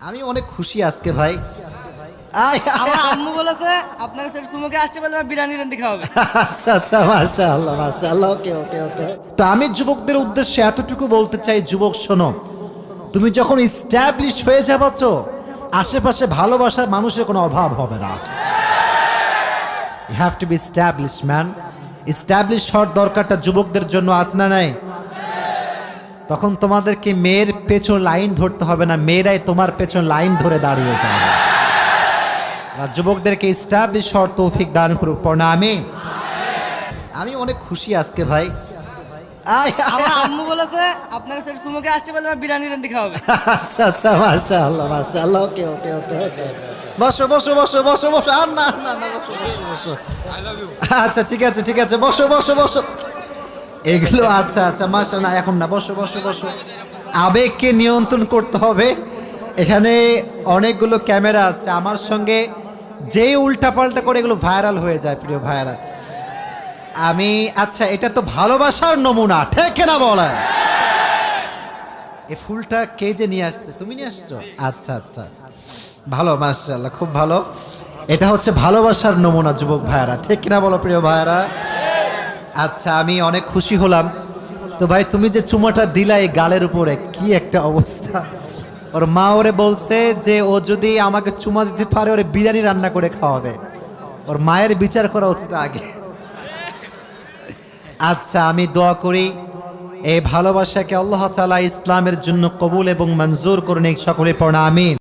আমি অনেক খুশি আজকে ভাই। আমার আম্মু বলেছে আপনার সেট সুমুকে আসতে বললে বিরিয়ানি রান্দি খাওয়াবে। আচ্ছা আচ্ছা, মাশাআল্লাহ মাশাআল্লাহ। ওকে ওকে ওকে। তো আমি যুবকদের উদ্দেশ্যে এতটুকু বলতে চাই, যুবক শোনো, তুমি যখন ইস্টাবলিশ হয়ে যাবে তো আশেপাশে ভালোবাসার মানুষের কোনো অভাব হবে না। You have to be establish man. Establish হওয়ার দরকারটা যুবকদের জন্য আছে না নাই? তখন তোমাদেরকে মেয়ের পেছন লাইন ধরতে হবে না, মেয়েরাই তোমার পেছন লাইন ধরে দাঁড়িয়ে যাবে। আর যুবকদেরকে এস্টাবলিশ হওয়ার তৌফিক দান করুক, পড়না আমিন। আমি অনেক খুশি আজকে ভাই। আমার আম্মু বলেছে আপনার সেট সুমুকে আসতে বললে বিরিয়ানি রান্দি খাওয়াবে। আচ্ছা আচ্ছা, মাশাআল্লাহ মাশাআল্লাহ। ওকে ওকে ওকে ওকে। বসো বসো বসো বসো বসো। আর না না না, বসো বসো। আচ্ছা ঠিক আছে ঠিক আছে, বসো বসো বসো। এগুলো আচ্ছা আচ্ছা, মাশা না, এখন না, বসো বসো বসো। আবেগকে নিয়ন্ত্রণ করতে হবে। এখানে অনেকগুলো ক্যামেরা আছে, আমার সঙ্গে যেই উল্টাপাল্টা করে এগুলো ভাইরাল হয়ে যায় প্রিয় ভাইরা। আমি আচ্ছা, এটা তো ভালোবাসার নমুনা, ঠিক না বলেন? এই ফুলটা কে যে নিয়ে আসছে? তুমি নিয়ে আসছো? আচ্ছা আচ্ছা, ভালো, মাশাআল্লাহ, খুব ভালো। এটা হচ্ছে ভালোবাসার নমুনা যুবক ভাইরা, ঠিক কিনা বলো প্রিয় ভাইরা? আচ্ছা, আমি অনেক খুশি হলাম। তো ভাই, তুমি যে চুমাটা দিলা এই গালের উপরে, কি একটা অবস্থা! ওর মা ওরে বলছে যে ও যদি আমাকে চুমা দিতে পারে ওরে বিরিয়ানি রান্না করে খাওয়াবে। ওর মায়ের বিচার করা উচিত আগে। আচ্ছা, আমি দোয়া করি এই ভালোবাসাকে আল্লাহ তাআলা ইসলামের জন্য কবুল এবং মঞ্জুর করুন। সকলে পড়া আমিন।